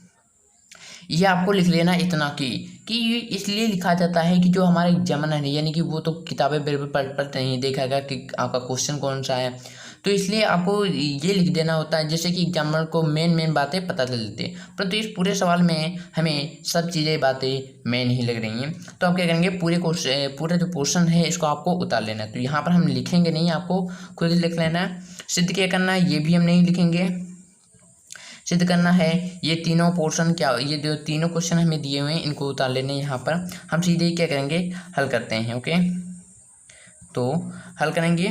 ये आपको लिख लेना इतना कि इसलिए लिखा जाता है कि जो हमारे एग्जामिनर है यानी कि वो तो किताबें बिल्कुल पढ़ते नहीं, देखेगा कि आपका क्वेश्चन कौन सा है, तो इसलिए आपको ये लिख देना होता है जिससे कि एग्जामिनर को मेन बातें पता चल जाती है। परंतु इस पूरे सवाल में हमें सब चीज़ें बातें मेन ही लग रही हैं। तो आप क्या करेंगे, पूरा जो पोर्शन है इसको आपको उतार लेना है। तो यहाँ पर हम लिखेंगे नहीं, आपको खुद ही लिख लेना है। सिद्ध क्या करना है, ये भी हम नहीं लिखेंगे, सिद्ध करना है। ये तीनों पोर्शन क्या, ये जो तीनों क्वेश्चन हमें दिए हुए हैं इनको उतार लेने। यहाँ पर हम सीधे क्या करेंगे, हल करते हैं। ओके, तो हल करेंगे।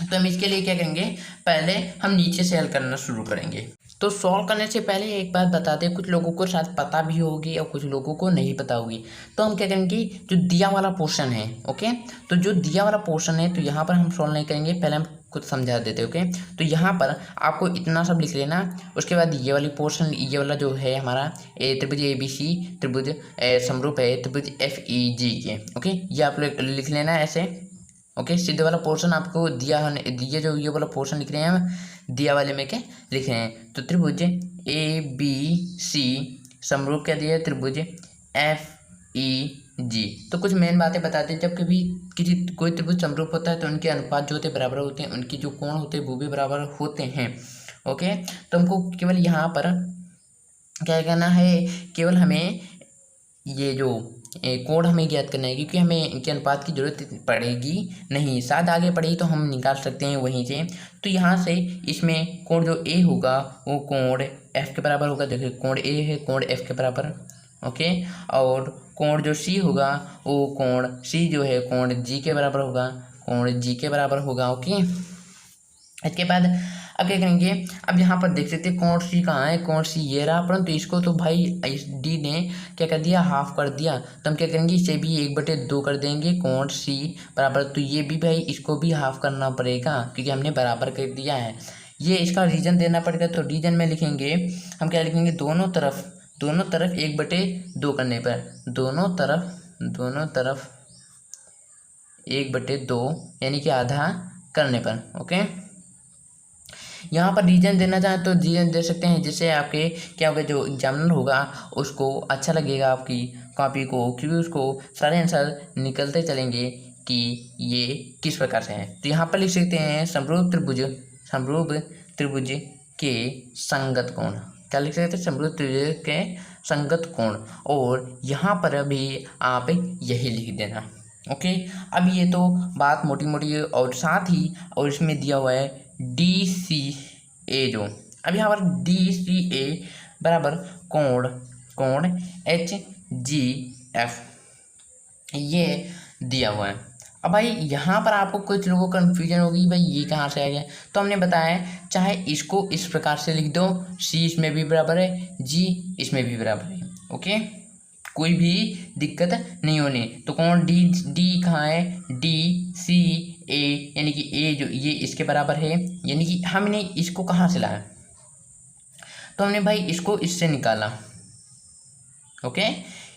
तो हम इसके लिए क्या करेंगे, पहले हम नीचे से हल करना शुरू करेंगे। तो सॉल्व करने से पहले एक बात बता दें, कुछ लोगों को शायद पता भी होगी और कुछ लोगों को नहीं पता होगी। तो हम क्या करेंगे, जो दिया वाला पोर्शन है, ओके, तो जो दिया वाला पोर्शन है तो यहाँ पर हम सॉल्व नहीं करेंगे, पहले हम कुछ समझा देते। ओके, तो यहाँ पर आपको इतना सब लिख लेना। उसके बाद ये वाली पोर्शन, ये वाला जो है हमारा त्रिभुज ABC, त्रिभुज समरूप है त्रिभुज FEG के। ओके, ये आप लिख लेना ऐसे। ओके, सीधे वाला पोर्शन आपको दिया जो ये वाला पोर्शन लिख रहे हैं हम, दिया वाले में क्या लिख रहे हैं, तो त्रिभुज ABC समरूप क्या दिया है, त्रिभुज FEG। तो कुछ मेन बातें बताते हैं, जब कभी कोई त्रिभुज समरूप होता है तो उनके अनुपात जो होते हैं बराबर होते हैं, उनकी जो कोण होते हैं वो भी बराबर होते हैं। ओके, तो हमको केवल यहाँ पर क्या करना है, केवल हमें ये जो कोड हमें ज्ञात करना है, क्योंकि हमें इनके अनुपात की जरूरत पड़ेगी नहीं, शायद आगे पड़ेगी तो हम निकाल सकते हैं वहीं से। तो यहाँ से इसमें कोण जो A होगा वो कोण F के बराबर होगा। देखिए कोण A है कोण F के बराबर। ओके, और कोण जो C होगा वो कोण C जो है कोण G के बराबर होगा, कोण G के बराबर होगा। ओके, इसके बाद अब क्या करेंगे, अब यहाँ पर देख सकते हैं कोण C कहाँ है, कोण C ये रहा, परंतु इसको तो भाई इस D ने क्या कर दिया, हाफ कर दिया। तो हम क्या करेंगे, इसे भी 1/2 कर देंगे, कोण C बराबर, तो ये भी भाई इसको भी हाफ करना पड़ेगा क्योंकि हमने बराबर कर दिया है। ये इसका रीजन देना पड़ेगा, तो रीजन में लिखेंगे हम, क्या लिखेंगे, दोनों तरफ 1/2 करने पर, दोनों तरफ 1/2 यानी कि आधा करने पर। ओके, यहाँ पर रीजन देना चाहें तो रीजन दे सकते हैं, जिससे आपके क्या होगा, जो एग्जामिनर होगा उसको अच्छा लगेगा आपकी कॉपी को, क्योंकि उसको सारे आंसर निकलते चलेंगे कि ये किस प्रकार से है। तो यहाँ पर लिख सकते हैं समरूप त्रिभुज के संगत कोण, क्या लिख सकते हैं, समरूप त्रिभुज के संगत कोण, और यहाँ पर भी आप यही लिख देना। ओके, अब ये तो बात मोटी मोटी, और साथ ही और इसमें दिया हुआ है DCA जो, अब यहाँ पर DCA बराबर कोण HGF ये दिया हुआ है। अब भाई यहाँ पर आपको कुछ लोगों को कन्फ्यूजन होगी, भाई ये कहाँ से आ गया, तो हमने बताया चाहे इसको इस प्रकार से लिख दो, C इसमें भी बराबर है, G इसमें भी बराबर है। ओके, कोई भी दिक्कत नहीं होनी। तो कौन डी कहाँ है, DCA यानी कि A जो ये इसके बराबर है, यानी कि हमने इसको कहाँ से लाया, तो हमने भाई इसको इससे निकाला। ओके,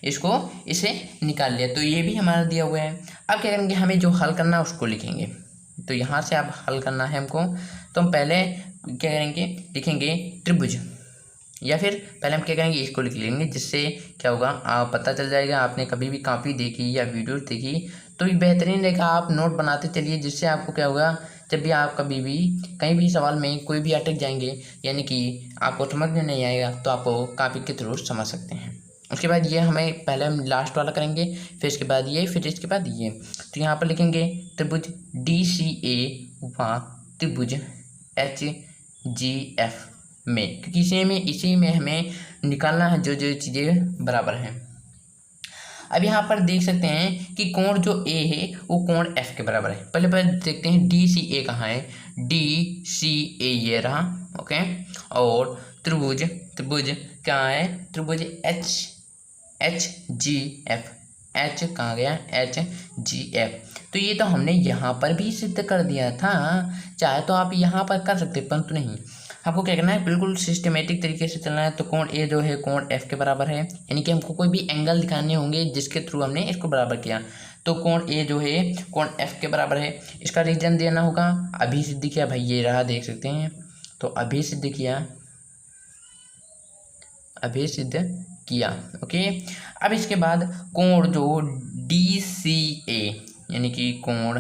इसको इसे निकाल लिया, तो ये भी हमारा दिया हुआ है। अब क्या करेंगे, हमें जो हल करना है उसको लिखेंगे। तो यहाँ से आप हल करना है हमको, तो हम पहले क्या करेंगे, लिखेंगे त्रिभुज, या फिर पहले हम क्या करेंगे, इसको लिख लेंगे, जिससे क्या होगा, आप पता चल जाएगा। आपने कभी भी कॉपी देखी या वीडियो देखी तो ये बेहतरीन रहेगा, आप नोट बनाते चलिए, जिससे आपको क्या होगा, जब भी आप कभी भी कहीं भी सवाल में कोई भी अटक जाएंगे, यानी कि आपको समझ में नहीं आएगा, तो आप कॉपी के थ्रू समझ सकते हैं। उसके बाद ये हमें पहले हम लास्ट वाला करेंगे, फिर इसके बाद ये, फिर इसके बाद ये। तो यहाँ पर लिखेंगे त्रिभुज DCA व त्रिभुज HGF में, क्योंकि इसी में हमें निकालना है जो चीज़ें बराबर हैं। अब यहाँ पर देख सकते हैं कि कोण जो A है वो कोण F के बराबर है। पहले देखते हैं DCA कहाँ है, DCA ये रहा। ओके, और त्रिभुज कहाँ है, त्रिभुज HGF, H कहाँ गया, HGF। तो ये तो हमने यहाँ पर भी सिद्ध कर दिया था, चाहे तो आप यहाँ पर कर सकते, परंतु नहीं, आपको क्या करना है, बिल्कुल सिस्टमेटिक तरीके से चलना है। तो कोण A जो है कोण F के बराबर है, यानी कि हमको कोई भी एंगल दिखाने होंगे जिसके थ्रू हमने इसको बराबर किया। तो कोण A जो है कोण F के बराबर है, इसका रीजन देना होगा। अभी सिद्ध किया भाई, ये रहा, देख सकते हैं, तो अभी सिद्ध किया। ओके, अब इसके बाद कोण जो DCA यानी कि कोण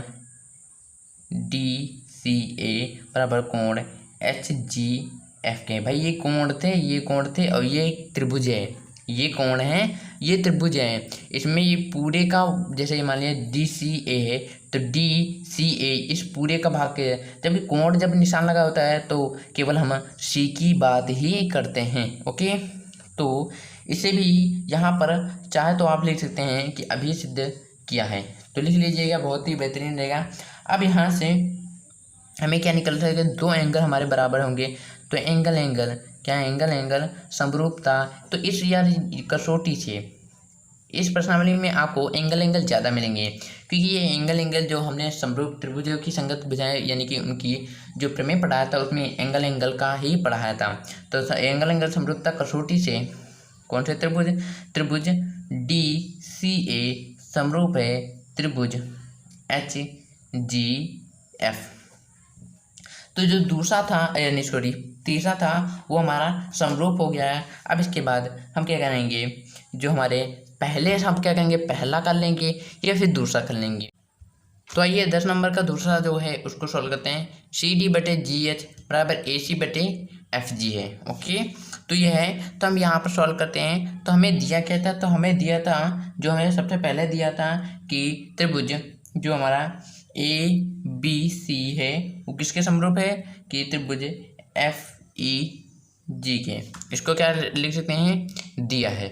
DCA बराबर कोण एच जी एफ के। भाई ये कोण थे और ये त्रिभुज है, ये कोण है, ये त्रिभुज है। इसमें ये पूरे का जैसे मान लिया डी सी ए है तो डी सी ए इस पूरे का भाग के, जबकि कोण जब निशान लगा होता है तो केवल हम सी की बात ही करते हैं। ओके, तो इसे भी यहाँ पर चाहे तो आप लिख सकते हैं कि अभी सिद्ध किया है, तो लिख लीजिएगा, बहुत ही बेहतरीन रहेगा। अब यहाँ से हमें क्या निकल रहा है कि दो एंगल हमारे बराबर होंगे, तो एंगल क्या है, एंगल समरूपता। तो इस यार कसौटी से इस प्रश्नावली में आपको एंगल ज़्यादा मिलेंगे, क्योंकि ये एंगल जो हमने समरूप त्रिभुजों की संगत भुजाएं यानी कि उनकी जो प्रमेय पढ़ाया था उसमें एंगल का ही पढ़ाया था। तो एंगल समरूपता कसौटी से कौन से त्रिभुज डी सी ए समरूप है त्रिभुज एच जी एफ। तो जो दूसरा था यानी सॉरी तीसरा था वो हमारा समरूप हो गया है। अब इसके बाद हम क्या करेंगे, जो हमारे पहले हम क्या करेंगे, पहला कर लेंगे या फिर दूसरा कर लेंगे। तो आइए 10 नंबर का दूसरा जो है उसको सॉल्व करते हैं। सी डी बटे जी एच बराबर ए सी बटे एफ जी है। ओके, तो ये है, तो हम यहाँ पर सॉल्व करते हैं। तो हमें दिया क्या था, तो हमें दिया था, जो हमें सबसे पहले दिया था कि त्रिभुज जो हमारा ए बी सी है वो किसके समरूप है, कि त्रिभुज एफ ई जी के। इसको क्या लिख सकते हैं, दिया है।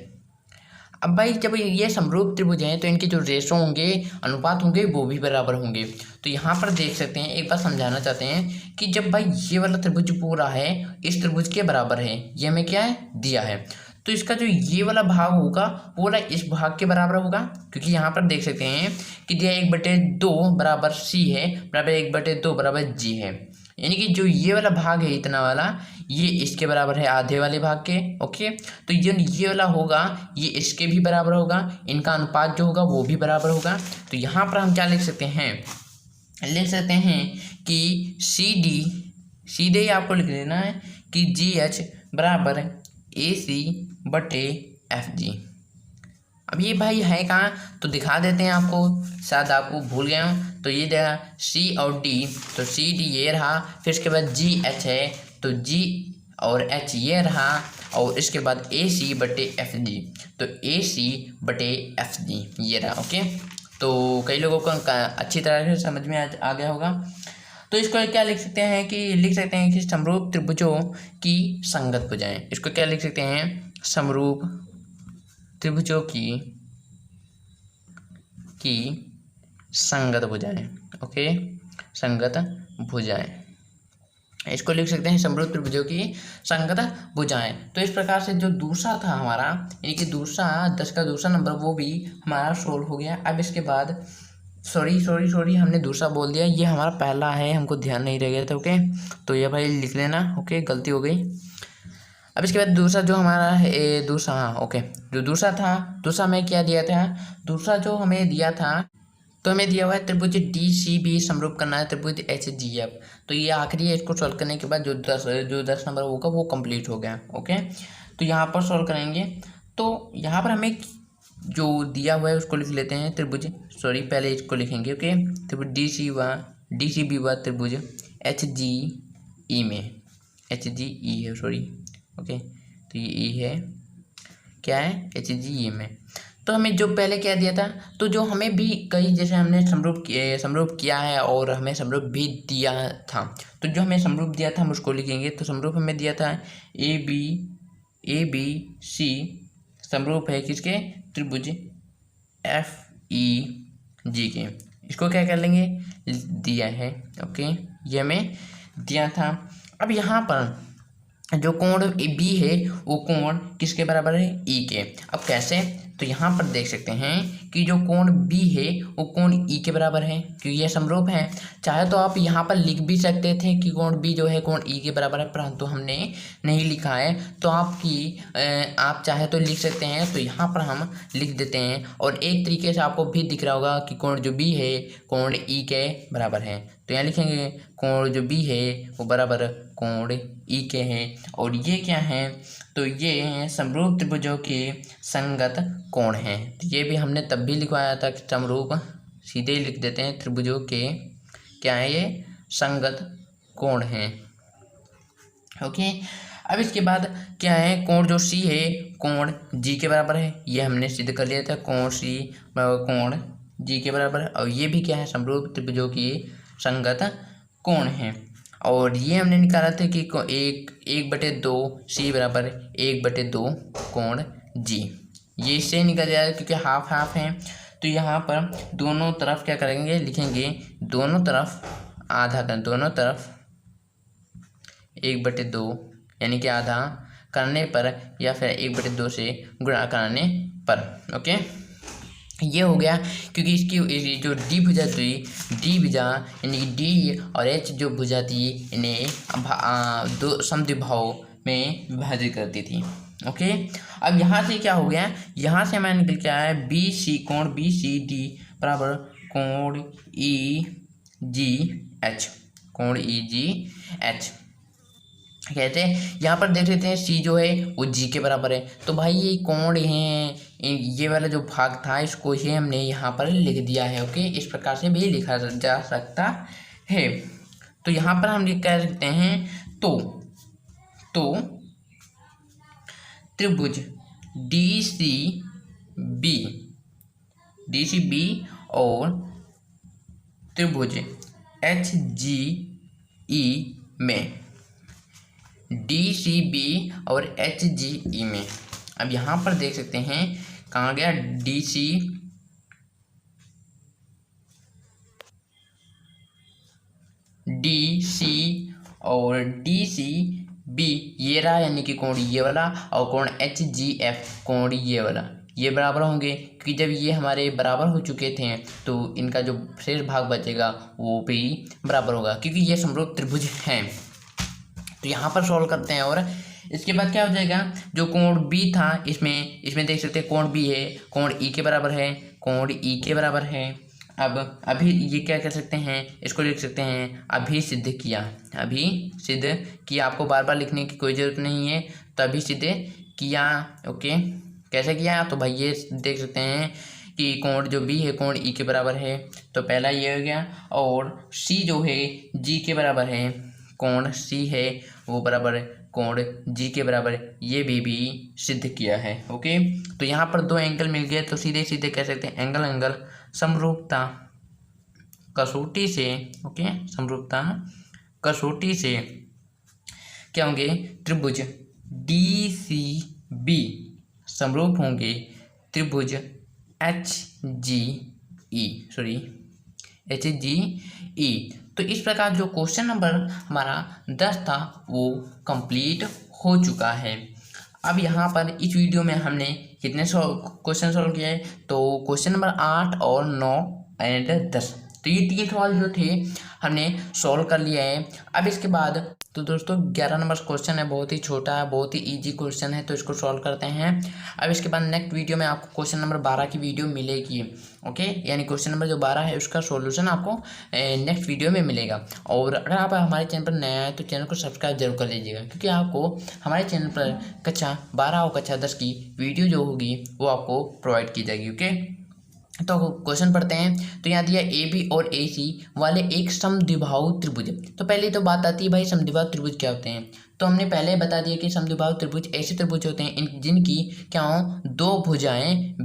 अब भाई जब ये समरूप त्रिभुज हैं तो इनके जो रेशो होंगे, अनुपात होंगे, वो भी बराबर होंगे। तो यहाँ पर देख सकते हैं, एक बात समझाना चाहते हैं कि जब भाई ये वाला त्रिभुज पूरा है इस त्रिभुज के बराबर है, ये हमें क्या है, दिया है, तो इसका जो ये वाला भाग होगा वो वाला इस भाग के बराबर होगा, क्योंकि यहाँ पर देख सकते हैं कि दिया 1/2 बराबर सी है बराबर 1/2 बराबर जी है, यानी कि जो ये वाला भाग है इतना वाला ये इसके बराबर है आधे वाले भाग के। ओके, तो ये वाला होगा ये इसके भी बराबर होगा, इनका अनुपात जो होगा वो भी बराबर होगा। तो यहाँ पर हम क्या लिख सकते हैं कि सी डी सीधे ही आपको लिख देना है कि जी एच बराबर ए सी बटे एफ जी। अब ये भाई है कहाँ, तो दिखा देते हैं आपको, शायद आपको भूल गए हो। तो ये देखा सी और डी, तो सी डी ये रहा, फिर इसके बाद जी एच है तो जी और एच ये रहा, और इसके बाद ए सी बटे एफ जी, तो ए सी बटे एफ जी ये रहा। ओके, तो कई लोगों को अच्छी तरह से समझ में आ गया होगा। तो इसको क्या लिख सकते हैं कि समरूप त्रिभुजों की संगत भुजाएं। इसको क्या लिख सकते हैं, समरूप त्रिभुजों की संगत भुजाएं। ओके, संगत भुजाएं, इसको लिख सकते हैं समरूप त्रिभुजों की संगत भुजाएं। तो इस प्रकार से जो दूसरा था हमारा, यानी कि दूसरा 10 का दूसरा नंबर, वो भी हमारा सोल्व हो गया। अब इसके बाद सॉरी हमने दूसरा बोल दिया, ये हमारा पहला है, हमको ध्यान नहीं रह गया था। ओके, तो ये भाई लिख लेना। ओके, गलती हो गई। अब इसके बाद दूसरा जो हमारा है दूसरा, हाँ ओके, जो दूसरा था, दूसरा हमें क्या दिया था, दूसरा जो हमें दिया था, तो हमें दिया हुआ है त्रिभुज डी सी बी समरूप करना है त्रिभुज एच जी एफ। तो ये आखिरी है, इसको सॉल्व करने के बाद जो 10 नंबर होगा वो कंप्लीट हो गया। ओके, तो यहाँ पर सॉल्व करेंगे, तो यहाँ पर हमें जो दिया हुआ है उसको लिख लेते हैं, त्रिभुज पहले इसको लिखेंगे। ओके, त्रिभुज डी सी बी व त्रिभुज एच जी ई में, एच जी ई है ओके, तो ये ई है, क्या है, एच जी ई में। तो हमें जो पहले क्या दिया था, तो जो हमें भी कई जैसे हमने समरूप किया है और हमें समरूप भी दिया था, तो जो हमें समरूप दिया था हम उसको लिखेंगे। तो समरूप हमें दिया था ए बी सी समरूप है किसके, त्रिभुज एफ ई जी के। इसको क्या कर लेंगे, दिया है। ओके, ये हमें दिया था। अब यहाँ पर जो कोण बी है वो कोण किसके बराबर है, ई के। अब कैसे, तो यहाँ पर देख सकते हैं कि जो कोण बी है वो कोण ई के बराबर है, क्योंकि ये समरूप है। चाहे तो आप यहाँ पर लिख भी सकते थे कि कोण बी जो है कोण ई के बराबर है, परंतु हमने नहीं लिखा है। तो आप चाहे तो लिख सकते हैं, तो यहाँ पर हम लिख देते हैं। और एक तरीके से आपको भी दिख रहा होगा कि कोण जो बी है कोण ई के बराबर है, तो यहाँ लिखेंगे कोण जो बी है वो बराबर कोण ई के है। और ये क्या है, तो ये हैं समरूप त्रिभुजों के संगत कोण हैं। तो ये भी हमने तब भी लिखवाया था कि समरूप, सीधे ही लिख देते हैं, त्रिभुजों के क्या है, ये संगत कोण हैं। ओके, अब इसके बाद क्या है, कोण जो सी है कोण जी के बराबर है, ये हमने सिद्ध कर लिया था, कोण सी कोण जी के बराबर है। और ये भी क्या है, समरूप त्रिभुजों की संगत कोण है। और ये हमने निकाला था कि एक बटे दो सी बराबर 1/2 कोण जी, ये इससे निकल जाएगा क्योंकि हाफ हाफ है। तो यहाँ पर दोनों तरफ क्या करेंगे, लिखेंगे दोनों तरफ आधा कर, दोनों तरफ 1/2 यानी कि आधा करने पर, या फिर 1/2 से गुणा कराने पर। ओके, ये हो गया क्योंकि इसकी जो डी भुजा थी, डी भुजा यानी कि डी और एच जो भुजा थी इन्हें दो समद्विभाव में विभाजित करती थी। ओके, अब यहाँ से क्या हो गया, यहाँ से हमारा निकल के आया है बी सी, कोण बी सी डी बराबर कोण ई जी एच, कोण ई जी एच। कहते हैं यहाँ पर देख लेते हैं सी जो है वो जी के बराबर है, तो भाई ये कोण है, ये वाला जो भाग था इसको ही हमने यहाँ पर लिख दिया है। ओके, इस प्रकार से भी लिखा जा सकता है। तो यहाँ पर हम कह सकते हैं तो त्रिभुज डी सी बी और त्रिभुज एच जी ई में, डी सी बी और एच जी ई में। अब यहाँ पर देख सकते हैं कहाँ गया डी सी और डी सी बी, ये रहा यानी कि कोण ये वाला, और कोण एच जी एफ कोण ये वाला, ये बराबर होंगे क्योंकि जब ये हमारे बराबर हो चुके थे तो इनका जो शेष भाग बचेगा वो भी बराबर होगा क्योंकि ये समरूप त्रिभुज हैं। तो यहाँ पर सॉल्व करते हैं और इसके बाद क्या हो जाएगा, जो कोण बी था इसमें देख सकते हैं कोण बी है, कोण ई के बराबर है, कोण ई के बराबर है। अब अभी ये क्या कर सकते हैं, इसको लिख सकते हैं अभी सिद्ध किया, आपको बार बार लिखने की कोई ज़रूरत नहीं है, तो अभी सिद्ध किया। ओके, कैसे किया, तो भाई ये देख सकते हैं कि कोण जो बी है कोण ई के बराबर है, तो पहला ये हो गया, और सी जो है जी के बराबर है, कोण सी है वो बराबर कोण जी के बराबर, ये भी सिद्ध किया है। ओके, तो यहाँ पर दो एंगल मिल गए, तो सीधे सीधे कह सकते हैं एंगल समरूपता कसौटी से, ओके, समरूपता कसौटी से क्या होंगे, त्रिभुज डी सी बी समरूप होंगे त्रिभुज एच जी ई। तो इस प्रकार जो क्वेश्चन नंबर हमारा 10 था वो कंप्लीट हो चुका है। अब यहाँ पर इस वीडियो में हमने कितने क्वेश्चन सॉल्व किए, तो क्वेश्चन नंबर 8 और 9 एंड 10, तो ये 3 सवाल जो थे हमने सॉल्व कर लिया है। अब इसके बाद तो दोस्तों 11 नंबर क्वेश्चन है, बहुत ही छोटा है, बहुत ही इजी क्वेश्चन है, तो इसको सॉल्व करते हैं। अब इसके बाद नेक्स्ट वीडियो में आपको क्वेश्चन नंबर 12 की वीडियो मिलेगी। ओके, यानी क्वेश्चन नंबर जो 12 है उसका सॉल्यूशन आपको नेक्स्ट वीडियो में मिलेगा। और अगर आप हमारे चैनल पर नया है तो चैनल को सब्सक्राइब जरूर कर लीजिएगा, क्योंकि आपको हमारे चैनल पर कक्षा 12 और कक्षा 10 की वीडियो जो होगी वो आपको प्रोवाइड की जाएगी। ओके, तो क्वेश्चन पढ़ते हैं। तो यहाँ दिया ए बी और ए सी वाले एक समद्विबाहु त्रिभुज। तो पहले तो बात आती है भाई समद्विबाहु त्रिभुज क्या होते हैं, तो हमने पहले बता दिया कि समद्विबाहु त्रिभुज ऐसे त्रिभुज होते हैं जिनकी क्या हो, दो भुजाएं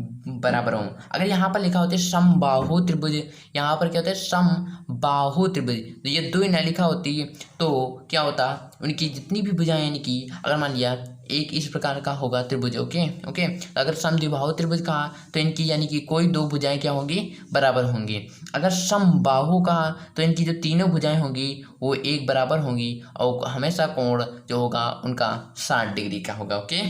बराबर हों। अगर यहाँ पर लिखा होता है समबाहु त्रिभुज, यहाँ पर क्या होता है समबाहु त्रिभुज, तो ये दो ना लिखा होती तो क्या होता, उनकी जितनी भी भुजाएं यानी कि अगर मान लिया एक इस प्रकार का होगा त्रिभुज। ओके, तो अगर समद्विबाहु त्रिभुज कहा तो इनकी यानी कि कोई दो भुजाएं क्या होंगी, बराबर होंगी। अगर समबाहु कहा तो इनकी जो तीनों भुजाएं होंगी वो एक बराबर होंगी, और हमेशा कोण जो होगा उनका 60 डिग्री का होगा। ओके,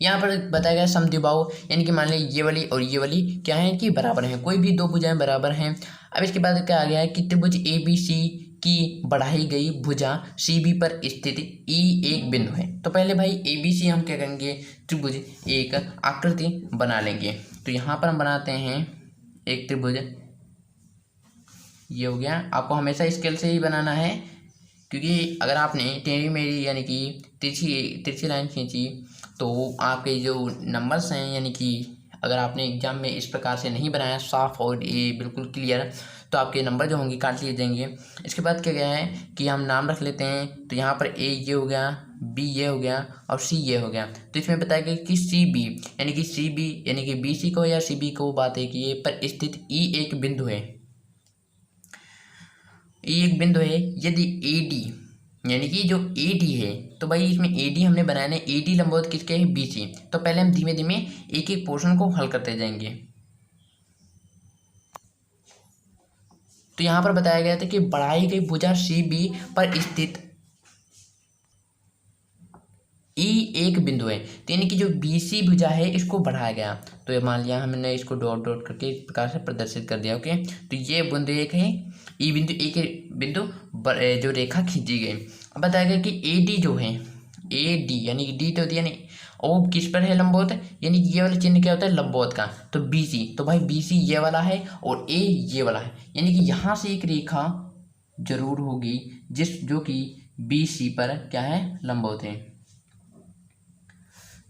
यहाँ पर बताया गया समद्विबाहु यानी कि मान लीजिए ये वाली और ये वाली क्या है कि बराबर हैं, कोई भी दो भुजाएं बराबर हैं। अब इसके बाद क्या आ गया है कि त्रिभुज ए बी सी की बढ़ाई गई भुजा सी बी पर स्थित ई एक बिंदु है। तो पहले भाई ए बी सी हम क्या करेंगे, त्रिभुज एक आकृति बना लेंगे। तो यहाँ पर हम बनाते हैं एक त्रिभुज, ये हो गया। आपको हमेशा स्केल से ही बनाना है, क्योंकि अगर आपने टेढ़ी मेढ़ी यानी कि तिरछी लाइन खींची तो आपके जो नंबर्स हैं यानी कि अगर आपने एग्जाम में इस प्रकार से नहीं बनाया साफ और ये बिल्कुल क्लियर, तो आपके नंबर जो होंगे काट लिए जाएंगे। इसके बाद क्या गया है कि हम नाम रख लेते हैं। तो यहाँ पर ए ये हो गया, बी ये हो गया और सी ये हो गया। तो इसमें बताया गया कि सी बी यानी कि बी सी को या सी बी को बात है कि ये पर स्थित ई एक बिंदु है, यदि ए डी यानी कि जो ए डी है, तो भाई इसमें ए डी हमने बनाया है, ए डी लंबवत किसके है, बी सी। तो पहले हम धीमे धीमे एक एक पोर्शन को हल करते जाएंगे। तो यहाँ पर बताया गया था कि बढ़ाई गई भुजा सी बी पर स्थित ई एक बिंदु है, तो यानी कि जो बी सी भुजा है इसको बढ़ाया गया। तो ये मान लिया हमने इसको डॉट डॉट करके इस प्रकार से प्रदर्शित कर दिया। ओके, तो ये बिंदु एक है, ई बिंदु एक बिंदु जो रेखा खींची गई। अब बताया गया कि ए डी जो है, ए डी यानी कि डी तो दिया नहीं, और किस पर है, लंबवत, यानी कि ये वाला चिन्ह क्या होता है, लंबवत का। तो बी सी, तो भाई बी सी ये वाला है और ए ये वाला है, यानी कि यहाँ से एक रेखा जरूर होगी जो कि बी सी पर क्या है, लंबवत है।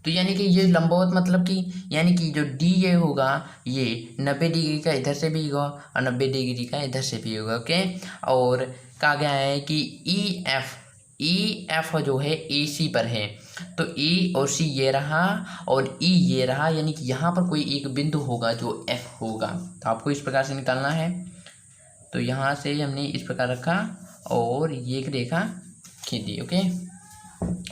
तो यानी कि ये लंबवत मतलब कि यानी कि जो डी ये होगा ये 90 डिग्री का इधर से भी होगा और 90 डिग्री का इधर से भी होगा। ओके, और कहा गया है कि ई एफ जो है ए सी पर है। तो ई और सी ये रहा और ई ये रहा, यानी कि यहाँ पर कोई एक बिंदु होगा जो एफ होगा। तो आपको इस प्रकार से निकालना है। तो यहाँ से हमने इस प्रकार रखा और ये एक रेखा खींच दी। ओके,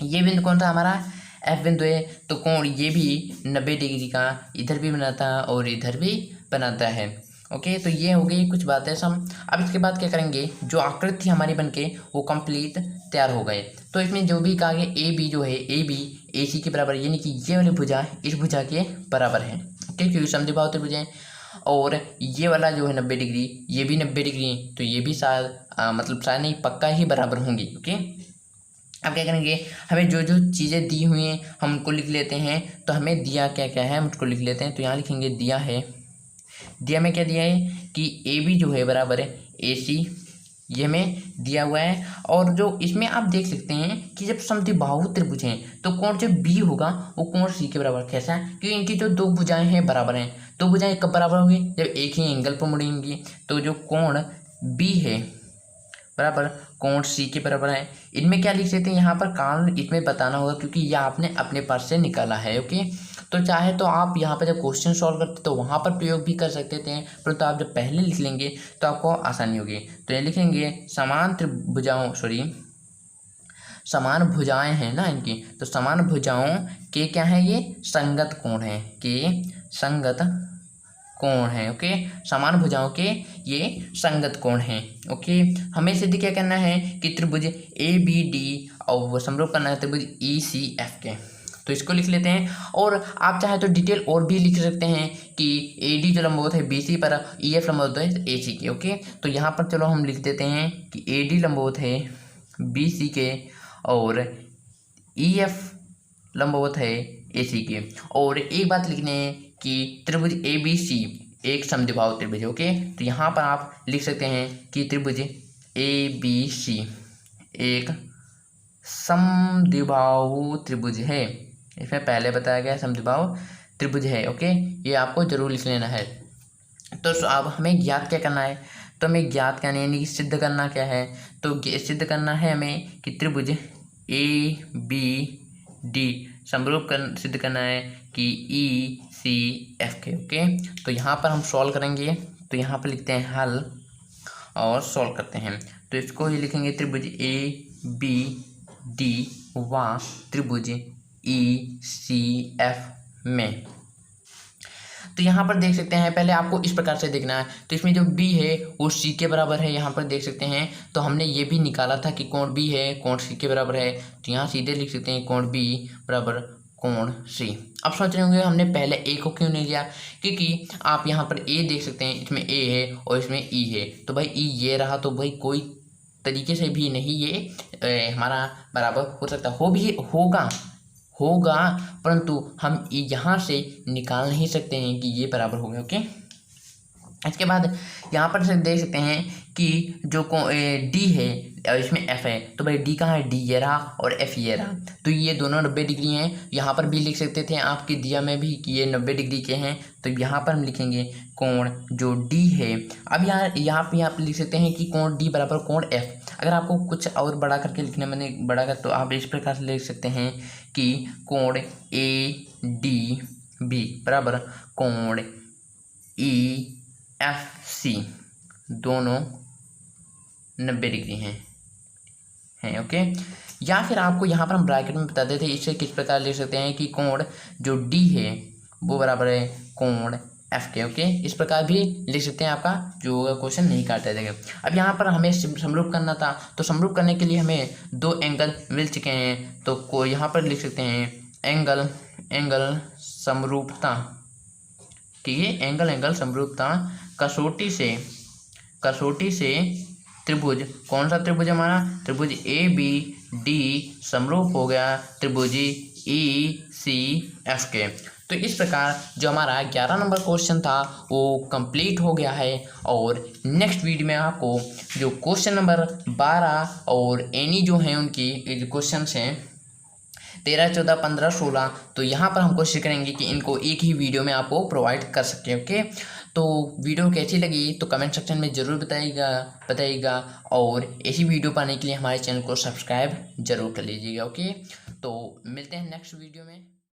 ये बिंदु कौन था, हमारा एफ बिंदु है। तो कोण ये भी 90 डिग्री का इधर भी बनाता है और इधर भी बनाता है। ओके, तो ये हो गई कुछ बातें सम। अब इसके बाद क्या करेंगे, जो आकृति हमारी बनके वो कंप्लीट तैयार हो गए। तो इसमें जो भी कहा गया ए बी जो है, ए बी ए सी के बराबर, यानी कि ये वाली भुजा इस भुजा के बराबर है। ओके, क्योंकि समद्विबाहु त्रिभुज है। और ये वाला जो है 90 डिग्री, ये भी 90 डिग्री, तो ये भी शायद मतलब शायद नहीं पक्का ही बराबर होंगी। ओके, अब क्या करेंगे, हमें जो जो चीज़ें दी हुई हैं हम उनको लिख लेते हैं। तो हमें दिया क्या क्या है हम उसको लिख लेते हैं। तो यहाँ लिखेंगे दिया है, दिया में क्या दिया है कि ए बी जो है बराबर है ए सी, ये हमें दिया हुआ है। और जो इसमें आप देख सकते हैं कि जब समद्विबाहु त्रिभुज हैं तो कोण जो बी होगा वो कोण सी के बराबर। कैसा, क्योंकि इनकी जो दो भुजाएं हैं बराबर हैं। दो भुजाएं कब बराबर होंगी, जब एक ही एंगल पर मुड़ेंगी। तो जो कोण बी है बराबर कोण सी के बराबर है। इनमें क्या लिख सकते हैं, यहाँ पर कारण इसमें बताना होगा क्योंकि यह आपने अपने पास से निकाला है। ओके, तो चाहे तो आप यहाँ पर जब क्वेश्चन सॉल्व करते तो वहाँ पर प्रयोग भी कर सकते थे, परंतु आप जब पहले लिख लेंगे तो आपको आसानी होगी। तो ये लिखेंगे समान भुजाएं हैं ना इनकी, तो समान भुजाओं के क्या है, ये संगत कोण है, के संगत कोण है। ओके, समान भुजाओं के ये संगत कोण हैं। ओके, हमें सिद्ध क्या करना है कि त्रिभुज ए बी डी और वो समरूप करना है त्रिभुज ई सी एफ के। तो इसको लिख लेते हैं। और आप चाहे तो डिटेल और भी लिख सकते हैं कि ए डी जो लंबवत है बी सी पर, ई एफ लंबवत है ए सी के। ओके, तो यहाँ पर चलो हम लिख देते हैं कि ए डी लंबवत है बी सी के और ई एफ लंबवत है ए सी के। और एक बात लिखने है कि त्रिभुज ए बी सी एक समद्विबाहु त्रिभुज। ओके, तो यहाँ पर आप लिख सकते हैं कि त्रिभुज ए बी सी एक समद्विबाहु त्रिभुज है। इसमें पहले बताया गया समद्विबाहु त्रिभुज है। ओके, ये आपको जरूर लिख लेना है। तो अब हमें ज्ञात क्या करना है, तो हमें ज्ञात करना यानी कि सिद्ध करना क्या है, तो सिद्ध करना है हमें कि त्रिभुज ए बी डी समरूप सिद्ध करना है कि ई सी एफ के। ओके, तो यहाँ पर हम सॉल्व करेंगे। तो यहाँ पर लिखते हैं हल और सॉल्व करते हैं। तो इसको ही लिखेंगे त्रिभुज ए बी डी व त्रिभुज ई सी एफ में। तो यहाँ पर देख सकते हैं, पहले आपको इस प्रकार से देखना है। तो इसमें जो बी है वो सी के बराबर है, यहाँ पर देख सकते हैं। तो हमने ये भी निकाला था कि कोण बी है कोण सी के बराबर है। तो यहाँ सीधे लिख सकते हैं कोण बी बराबर कोण सी। अब सोच रहे होंगे हमने पहले ए को क्यों नहीं लिया, क्योंकि आप यहाँ पर ए देख सकते हैं, इसमें ए है और इसमें ई है। तो भाई ई ये रहा, तो भाई कोई तरीके से भी नहीं ये हमारा बराबर हो सकता, होगा परंतु हम यहाँ से निकाल नहीं सकते हैं कि ये बराबर हो गया। ओके, इसके बाद यहाँ पर से देख सकते हैं कि जो डी है और इसमें एफ है, तो भाई डी कहाँ है, डी ये रहा और एफ ये रहा, तो ये दोनों 90 डिग्री हैं। यहाँ पर भी लिख सकते थे आपके दिया में भी कि ये 90 डिग्री के हैं, तो यहाँ पर हम लिखेंगे कोण जो डी है। अब यहाँ पे लिख सकते हैं कि कोण डी बराबर कोण एफ। अगर आपको कुछ और बड़ा करके लिखना मैंने बड़ा कर, तो आप इस प्रकार से लिख सकते हैं कि कोण ए डी बी बराबर कोण ई एफ सी दोनों 90 डिग्री हैं ओके। या फिर आपको यहाँ पर हम ब्रैकेट में बता देते हैं इससे किस प्रकार लिख सकते हैं कि कोण जो डी है वो बराबर है कोण एफ के ओके। इस प्रकार भी लिख सकते हैं, आपका जो होगा क्वेश्चन नहीं काटा जाएगा। अब यहाँ पर हमें समरूप करना था, तो समरूप करने के लिए हमें दो एंगल मिल चुके हैं, तो यहाँ पर लिख सकते हैं एंगल समरूपता, ठीक है, एंगल समरूपता कसौटी से त्रिभुज, कौन सा त्रिभुज हमारा, त्रिभुज ए बी डी समरूप हो गया त्रिभुज ई सी एफ के। तो इस प्रकार जो हमारा 11 नंबर क्वेश्चन था वो कंप्लीट हो गया है। और नेक्स्ट वीडियो में आपको जो क्वेश्चन नंबर 12 और एनी जो हैं उनकी क्वेश्चन हैं 13, 14, 15, 16, तो यहाँ पर हम कोशिश करेंगे कि इनको एक ही वीडियो में आपको प्रोवाइड कर सकें ओके। तो वीडियो कैसी लगी तो कमेंट सेक्शन में ज़रूर बताइएगा और ऐसी वीडियो पाने के लिए हमारे चैनल को सब्सक्राइब जरूर कर लीजिएगा ओके। तो मिलते हैं नेक्स्ट वीडियो में।